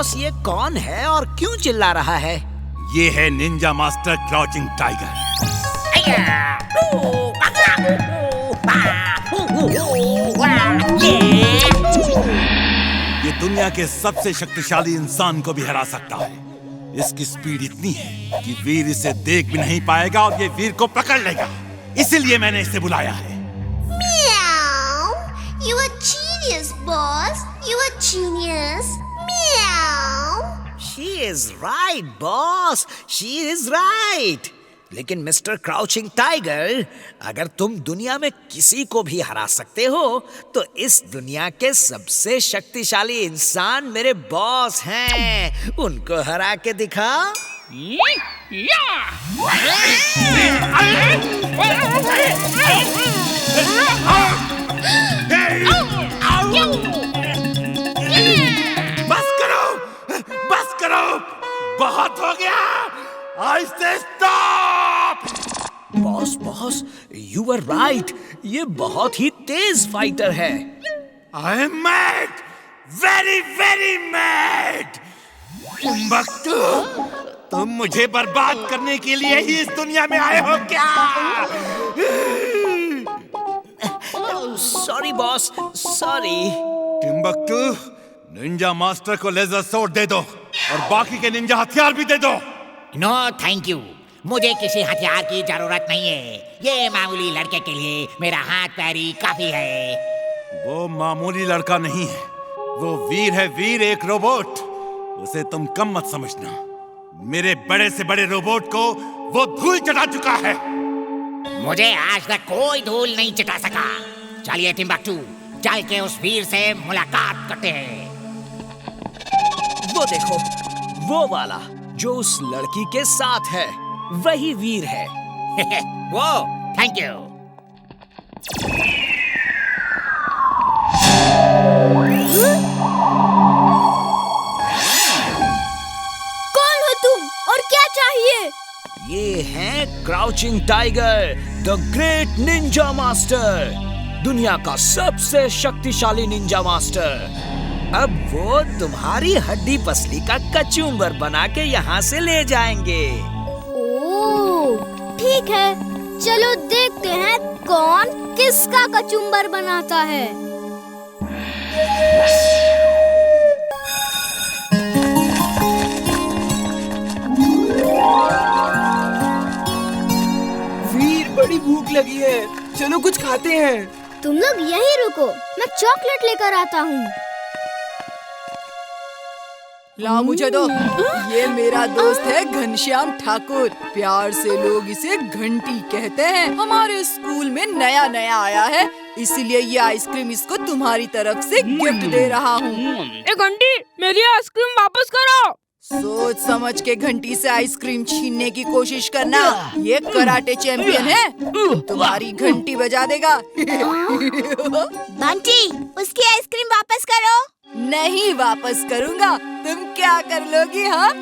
Boss, ये कौन है और क्यों चिल्ला रहा है? ये है निंजा मास्टर क्राउचिंग टाइगर। ये दुनिया के सबसे शक्तिशाली इंसान को भी हरा सकता है। इसकी स्पीड इतनी है कि वीर इसे देख भी नहीं पाएगा और ये वीर को पकड़ लेगा। इसीलिए मैंने इसे बुलाया है। You a genius, boss. You a genius. Meow. She is right, boss. She is right. लेकिन मिस्टर क्राउचिंग टाइगर, अगर तुम दुनिया में किसी को भी हरा सकते हो तो इस दुनिया के सबसे शक्तिशाली इंसान मेरे बॉस हैं। उनको हरा के दिखा। बस करो, बहुत हो गया। I say stop! Boss, you were right. ये बहुत ही तेज फाइटर है। I am mad, very very mad. Timbuktu, तुम मुझे बर्बाद करने के लिए ही इस दुनिया में आए हो क्या? Sorry boss, sorry. Timbuktu, Ninja master को लेजर सोर्ड दे दो और बाकी के निंजा हथियार भी दे दो। नो थैंक यू, मुझे किसी हथियार की जरूरत नहीं है। ये मामूली लड़के के लिए मेरा हाथ पैर ही काफी है। वो मामूली लड़का नहीं है, वो वीर है, वीर, एक रोबोट। उसे तुम कम मत समझना। मेरे बड़े से बड़े रोबोट को वो धूल चटा चुका है। मुझे आज तक कोई धूल नहीं चटा सका। चलिए टिम्बकटू, चल के उस वीर से मुलाकात करते हैं। वो देखो, वो वाला जो उस लड़की के साथ है, वही वीर है। वो थैंक यू। कौन हो तुम और क्या चाहिए? ये है crouching tiger, the great Ninja master, दुनिया का सबसे शक्तिशाली निंजा मास्टर। अब वो तुम्हारी हड्डी पसली का कचूमर बना के यहाँ से ले जाएंगे। ओह, ठीक है, चलो देखते हैं कौन किसका कचुम्बर बनाता है। वीर, बड़ी भूख लगी है, चलो कुछ खाते हैं। तुम लोग यहीं रुको, मैं चॉकलेट लेकर आता हूँ। लाओ मुझे दो। ये मेरा दोस्त है घनश्याम ठाकुर, प्यार से लोग इसे घंटी कहते हैं। हमारे स्कूल में नया नया आया है, इसलिए ये आइसक्रीम इसको तुम्हारी तरफ से गिफ्ट दे रहा हूँ। ए घंटी, मेरी आइसक्रीम वापस करो। सोच समझ के घंटी से आइसक्रीम छीनने की कोशिश करना। ये कराटे चैंपियन है, तुम्हारी घंटी बजा देगा। बंटी, उसकी आइसक्रीम वापस करो। नहीं वापस करूँगा, तुम क्या कर लोगी? हाँ?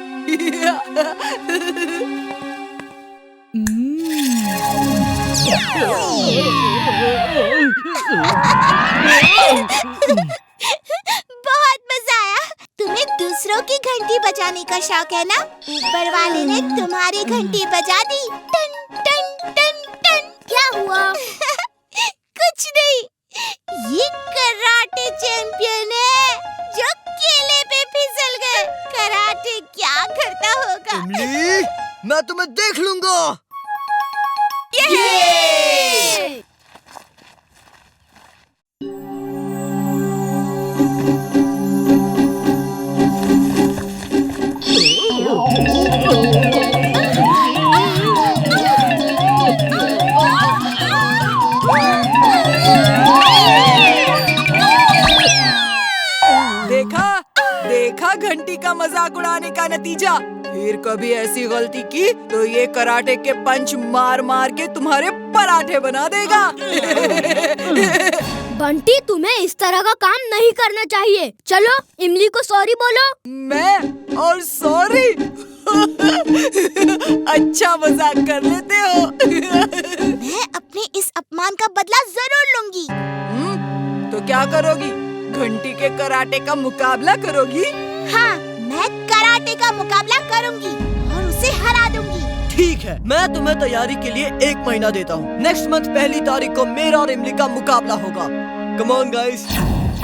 बहुत मजा आया। तुम्हें दूसरों की घंटी बजाने का शौक है ना? ऊपर वाले ने तुम्हारी घंटी बजा दी। टन टन टन टन। क्या हुआ? कुछ नहीं, ये कराटे चैंपियन है जो केले पे फिसल गए। कराटे क्या करता होगा? इमली, मैं तुम्हें देख लूंगा। ये! देखा घंटी का मजाक उड़ाने का नतीजा। फिर कभी ऐसी गलती की तो ये कराटे के पंच मार मार के तुम्हारे पराठे बना देगा। बंटी, तुम्हें इस तरह का काम नहीं करना चाहिए। चलो इमली को सॉरी बोलो। मैं और सॉरी? अच्छा मजाक कर लेते हो। मैं अपने इस अपमान का बदला जरूर लूंगी। तो क्या करोगी? घंटी के कराटे का मुकाबला करोगी? हाँ, मैं कराटे का मुकाबला करूंगी और उसे हरा दूंगी। ठीक है, मैं तुम्हें तैयारी के लिए 1 महीना देता हूँ। नेक्स्ट मंथ 1 तारीख को मेरा और इमली का मुकाबला होगा। Come on guys.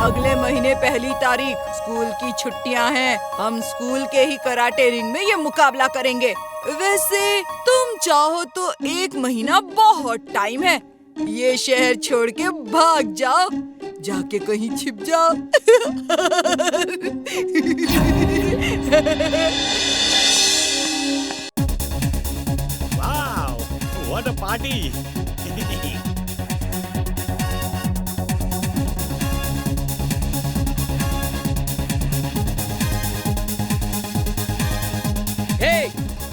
अगले महीने 1 तारीख स्कूल की छुट्टियां हैं। हम स्कूल के ही कराटे रिंग में ये मुकाबला करेंगे। वैसे तुम चाहो तो 1 महीना बहुत टाइम है। ये शहर छोड़ के भाग जाओ, जाके कहीं छिप जाओ। Wow, what a party! हे,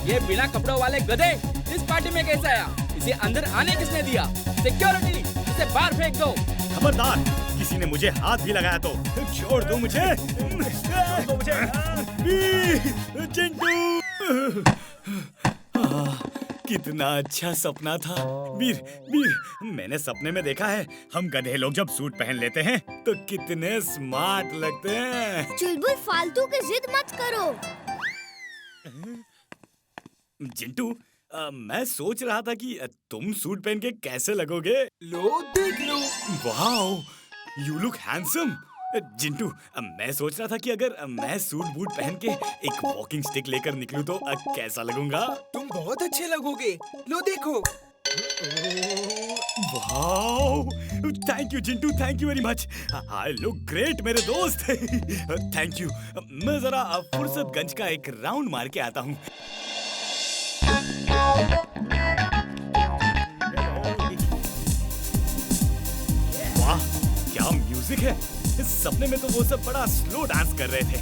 ये बिना कपड़ों वाले गधे इस पार्टी में कैसे आया? इसे अंदर आने किसने दिया? सिक्योरिटी, इसे बाहर फेंक दो। खबरदार, किसी ने मुझे हाथ भी लगाया तो छोड़ दो मुझे। छोड़ दो मुझे। चिंटू, कितना अच्छा सपना था। वीर, मैंने सपने में देखा है हम गधे लोग जब सूट पहन लेते हैं तो कितने स्मार्ट लगते हैं। चुलबुल, फालतू की जिद मत करो। चिंटू, मैं सोच रहा था कि तुम सूट पहन के कैसे लगोगे। लो देख लो। Wow, you look handsome. Jintu, मैं सोच रहा था कि अगर मैं सूट बूट पहन के एक वॉकिंग स्टिक लेकर निकलूं तो कैसा लगूंगा। तुम बहुत अच्छे लगोगे। लो देखो। Wow, thank you Jintu, thank you very much. I look great मेरे दोस्त। Thank you. मैं जरा फुर्सतगंज का एक राउंड मार के आता हूँ। वाह, क्या म्यूजिक है। इस सपने में तो वो सब बड़ा स्लो डांस कर रहे थे।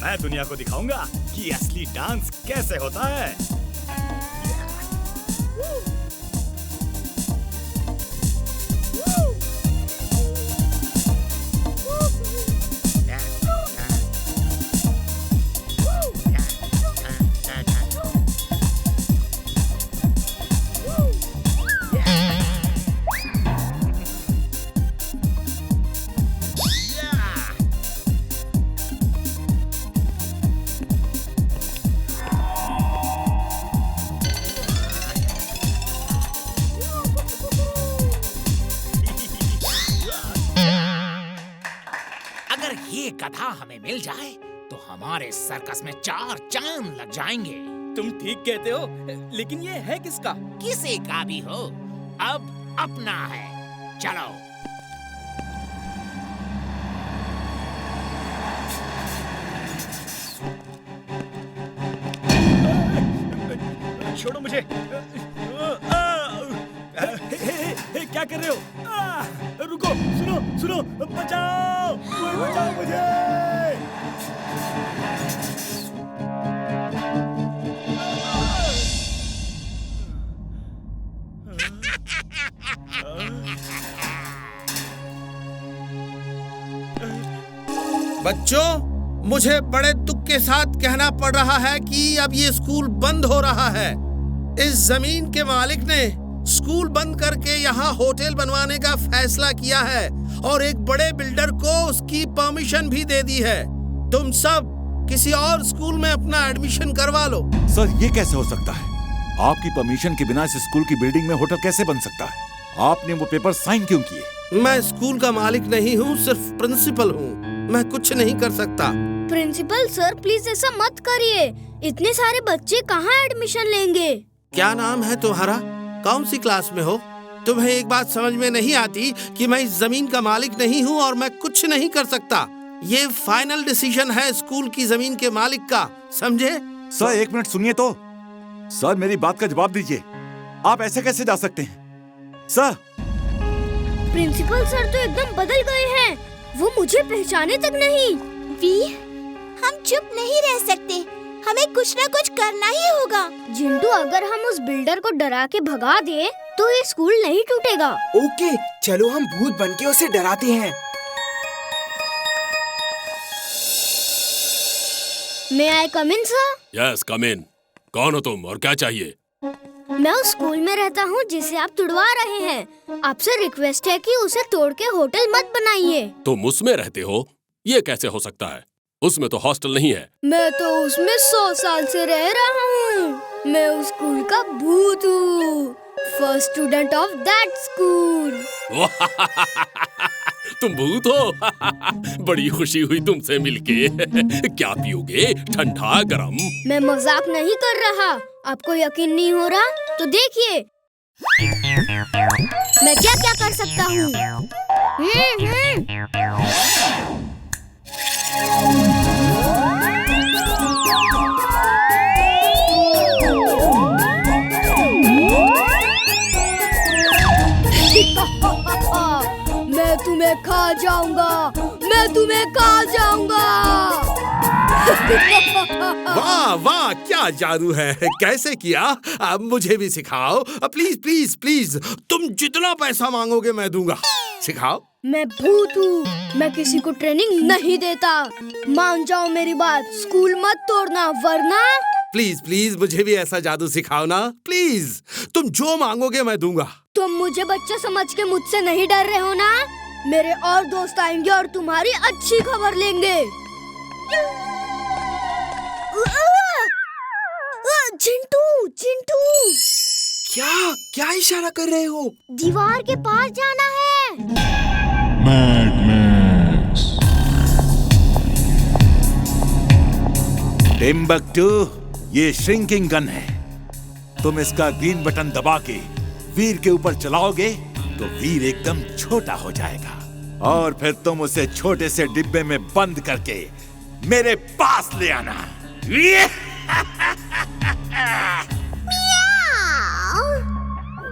मैं दुनिया को दिखाऊंगा कि असली डांस कैसे होता है। ये गधा हमें मिल जाए तो हमारे सर्कस में 4 चांद लग जाएंगे। तुम ठीक कहते हो, लेकिन ये है किसका? किसी का भी हो, अब अपना है। चलो। छोड़ो मुझे। क्या कर रहे हो? रुको, सुनो, बचाओ, बचाओ मुझे। बच्चों, मुझे बड़े दुख के साथ कहना पड़ रहा है कि अब ये स्कूल बंद हो रहा है। इस जमीन के मालिक ने स्कूल बंद करके यहाँ होटल बनवाने का फैसला किया है और एक बड़े बिल्डर को उसकी परमिशन भी दे दी है। तुम सब किसी और स्कूल में अपना एडमिशन करवा लो। सर, ये कैसे हो सकता है? आपकी परमिशन के बिना इस स्कूल की बिल्डिंग में होटल कैसे बन सकता है? आपने वो पेपर साइन क्यों किए? मैं स्कूल का मालिक नहीं हूँ, सिर्फ प्रिंसिपल हूँ। मैं कुछ नहीं कर सकता। प्रिंसिपल सर, प्लीज ऐसा मत करिए। इतने सारे बच्चे कहाँ एडमिशन लेंगे? क्या नाम है तुम्हारा? कौन सी क्लास में हो? तुम्हें एक बात समझ में नहीं आती कि मैं इस जमीन का मालिक नहीं हूँ और मैं कुछ नहीं कर सकता। ये फाइनल डिसीजन है स्कूल की जमीन के मालिक का, समझे? सर, 1 मिनट सुनिए तो। सर, मेरी बात का जवाब दीजिए। आप ऐसे कैसे जा सकते हैं? सर, प्रिंसिपल सर तो एकदम बदल गए हैं। वो मुझे पहचाने तक नहीं। वी, हम चुप नहीं रह सकते। हमें कुछ न कुछ करना ही होगा। जिंटू, अगर हम उस बिल्डर को डरा के भगा दे तो ये स्कूल नहीं टूटेगा। ओके, चलो हम भूत बनके उसे डराते हैं। May I come in, sir? Yes, come in. कौन हो तुम और क्या चाहिए? मैं उस स्कूल में रहता हूँ जिसे आप तुड़वा रहे हैं। आपसे रिक्वेस्ट है कि उसे तोड़ के होटल मत बनाइए। तुम उसमें रहते हो? ये कैसे हो सकता है? उसमें तो हॉस्टल नहीं है। मैं तो उसमें 100 साल से रह रहा हूँ। मैं उस स्कूल का भूत हूँ। First student of that school. तुम भूत हो? बड़ी खुशी हुई तुमसे मिलके। क्या पियोगे, ठंडा गरम? मैं मजाक नहीं कर रहा। आपको यकीन नहीं हो रहा तो देखिए मैं क्या क्या कर सकता हूँ। मैं तुम्हें खा जाऊंगा। मैं तुम्हें खा जाऊंगा। वाह वाह, क्या जादू है! कैसे किया? अब मुझे भी सिखाओ प्लीज प्लीज प्लीज। तुम जितना पैसा मांगोगे मैं दूंगा। सिखाओ। मैं भूत हूँ। मैं किसी को ट्रेनिंग नहीं देता। मान जाओ मेरी बात। स्कूल मत तोड़ना वरना। प्लीज प्लीज मुझे भी ऐसा जादू सिखाओ ना प्लीज। तुम जो मांगोगे मैं दूंगा। तुम मुझे बच्चा समझ के मुझसे नहीं डर रहे हो ना? मेरे और दोस्त आएंगे और तुम्हारी अच्छी खबर लेंगे। चिंटू चिंटू, क्या क्या इशारा कर रहे हो? दीवार के पास जाना है। टिम्बकटू, ये श्रिंकिंग गन है। तुम इसका ग्रीन बटन दबा के वीर के ऊपर चलाओगे तो वीर एकदम छोटा हो जाएगा और फिर तुम उसे छोटे से डिब्बे में बंद करके मेरे पास ले आना।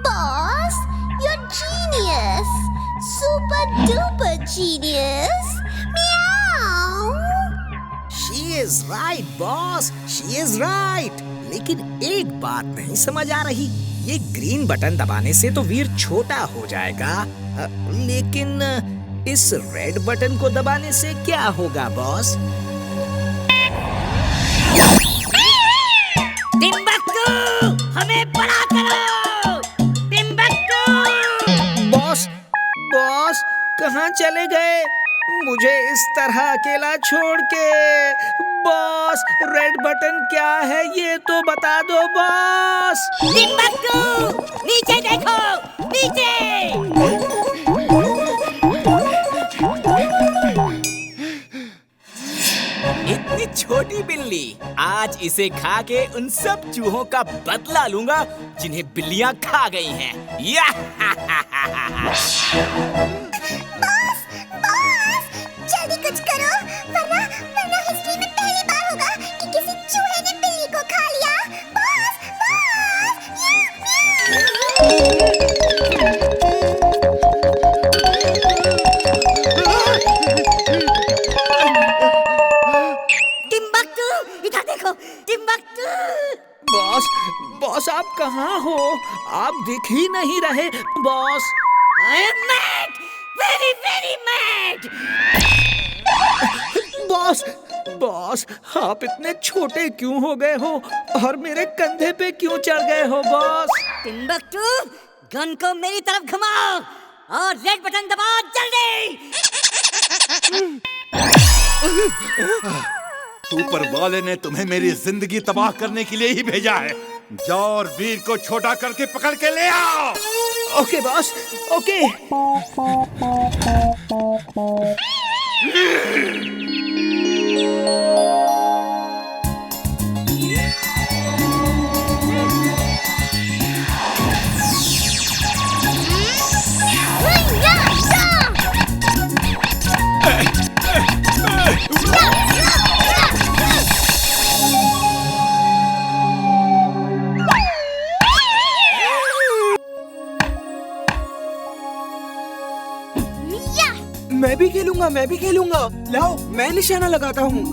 Boss, you're genius, super duper genius. Meow. She is right, boss. She is right. लेकिन एक बात नहीं समझ आ रही। ये ग्रीन बटन दबाने से तो वीर छोटा हो जाएगा, लेकिन इस रेड बटन को दबाने से क्या होगा बॉस? टिम्बकटू, हमें बड़ा करो। टिम्बकटू। बॉस, बॉस कहाँ चले गए? मुझे इस तरह अकेला छोड़ के। बॉस, रेड बटन क्या है ये तो बता दो बॉस। टिम्बकटू, नीचे देखो, नीचे। इतनी छोटी बिल्ली, आज इसे खा के उन सब चूहों का बदला लूंगा जिन्हें बिल्लियां खा गई हैं। बॉस, जल्दी कुछ करो वरना हिस्ट्री में पहली बार होगा कि किसी चूहे ने बिल्ली को खा लिया। बॉस, टिम्बकटू, इधर देखो, टिम्बकटू। बॉस, बॉस आप कहाँ हो? आप दिख ही नहीं रहे boss. I am mad, very very mad. Boss, boss आप इतने छोटे क्यों हो गए हो और मेरे कंधे पे क्यों चढ़ गए हो बॉस? टिम्बकटू, गन को मेरी तरफ घुमाओ और रेड बटन दबाओ जल्दी। ऊपर वाले ने तुम्हें मेरी जिंदगी तबाह करने के लिए ही भेजा है। जाओ और वीर को छोटा करके पकड़ के ले आओ। Okay boss, okay. मैं भी खेलूंगा। लाओ, मैं निशाना लगाता हूँ।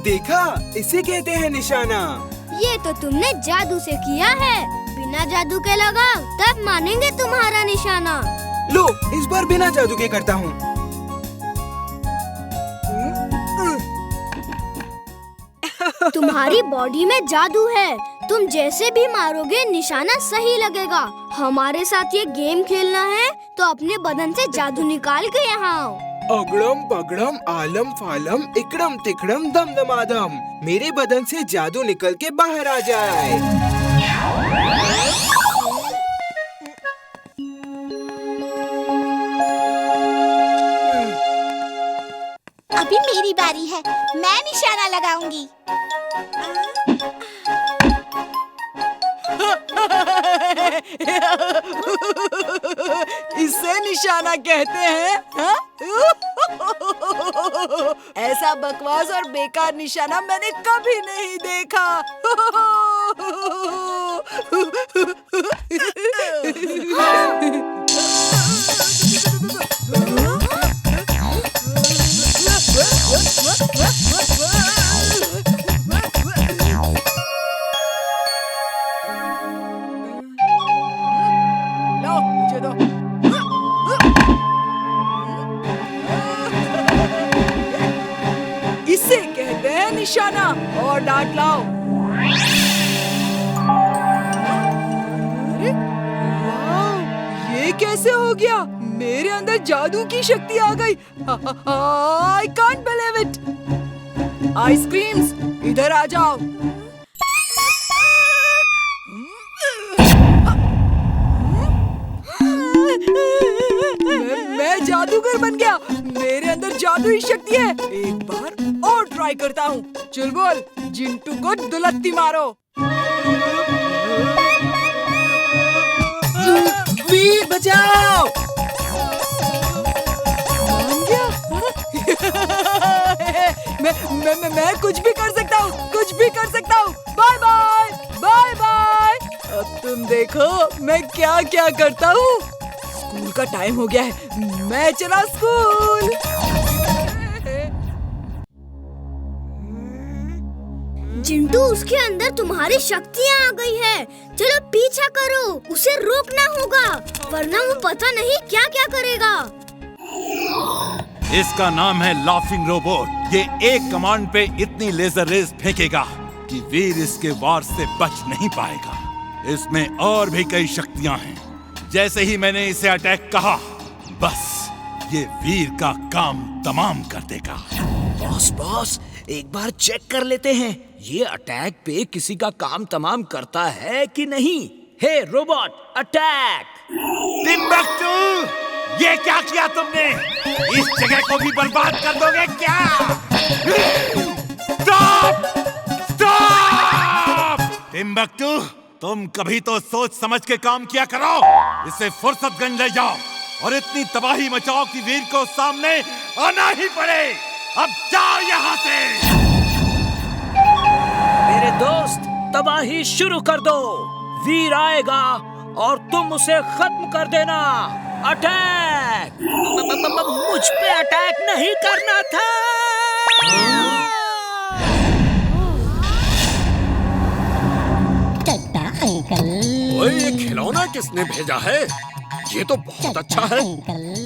देखा, इसे कहते हैं निशाना। ये तो तुमने जादू से किया है। बिना जादू के लगाओ, तब मानेंगे तुम्हारा निशाना। लो, इस बार बिना जादू के करता हूँ। तुम्हारी बॉडी में जादू है, तुम जैसे भी मारोगे निशाना सही लगेगा। हमारे साथ ये गेम खेलना है तो अपने बदन से जादू निकाल के यहाँ आओ। अगड़म पगड़म आलम फालम इकड़म तिकड़म दम दमादम, मेरे बदन से जादू निकल के बाहर आ जाए। अभी मेरी बारी है, मैं निशाना लगाऊंगी। इसे निशाना कहते हैं हा? ऐसा बकवास और बेकार निशाना मैंने कभी नहीं देखा। लो मुझे दो। इसे कहते हैं निशाना। और डांट लाओ। अरे वाह, ये कैसे हो गया? मेरे अंदर जादू की शक्ति आ गई। I can't believe it। Ice creams इधर आ जाओ। मैं जादूगर बन गया। मेरे अंदर जादुई शक्ति है। एक बार और ट्राई करता हूँ। चुलबुल, जिंटू को दुलत्ती मारो। वीर बचाओ। मान गया? मैं कुछ भी कर सकता हूँ, कुछ भी कर सकता हूँ। Bye bye, bye bye. अब तुम देखो मैं क्या क्या करता हूँ। स्कूल का टाइम हो गया है, मैं चला स्कूल। जिंटू, उसके अंदर तुम्हारी शक्तियाँ आ गई है। चलो पीछा करो, उसे रोकना होगा, वरना वो पता नहीं क्या क्या करेगा। इसका नाम है लाफिंग रोबोट। ये एक कमांड पे इतनी लेजर रेज फेंकेगा कि वीर इसके वार से बच नहीं पाएगा। इसमें और भी कई शक्तियां हैं। जैसे ही मैंने इसे अटैक कहा, बस ये वीर का काम तमाम कर देगा। बॉस, एक बार चेक कर लेते हैं ये अटैक पे किसी का काम तमाम करता है कि नहीं। हे रोबोट, अटैक! टिम्बक्टू, ये क्या किया तुमने? इस जगह को भी बर्बाद कर दोगे क्या? स्टॉप! स्टॉप! टिम्बक्टू, तुम कभी तो सोच समझ के काम किया करो। इसे फुर्सतगंज ले जाओ और इतनी तबाही मचाओ कि वीर को सामने आना ही पड़े। अब जाओ यहाँ से। मेरे दोस्त, तबाही शुरू कर दो। वीर आएगा और तुम उसे खत्म कर देना। अटैक! मुझ पे अटैक नहीं करना था। ओए, ये खिलौना किसने भेजा है? ये तो बहुत अच्छा है।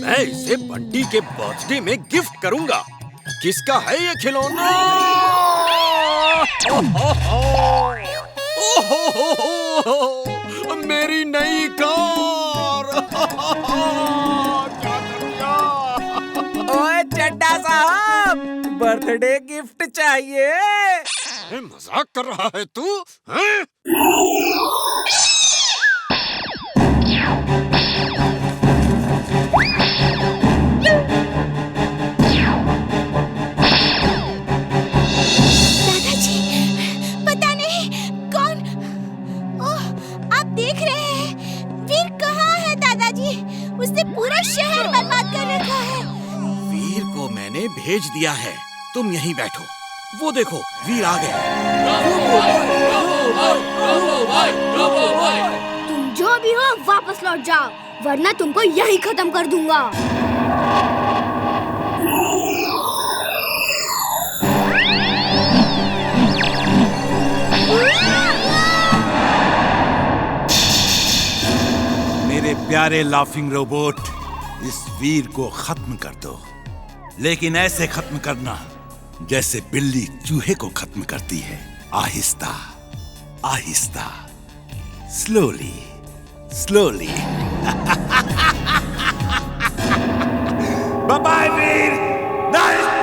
मैं इसे बंटी के बर्थडे में गिफ्ट करूंगा। किसका है ये खिलौना? मेरी नई कार। क्या कर दिया? ओए चड्डा साहब, बर्थडे गिफ्ट चाहिए। मजाक कर रहा है तू? हैं? दादाजी, पता नहीं कौन। ओह, आप देख रहे हैं वीर कहाँ है दादाजी? उसने पूरा शहर बर्बाद कर रखा है। वीर को मैंने भेज दिया है। तुम यहीं बैठो। वो देखो, वीर आ गए। तुम जो भी हो वापस लौट जाओ, वरना तुमको यहीं खत्म कर दूंगा। मेरे प्यारे लाफिंग रोबोट, इस वीर को खत्म कर दो, लेकिन ऐसे खत्म करना जैसे बिल्ली चूहे को खत्म करती है। Aahista Aahista, slowly slowly. Bye bye वीर, नाइस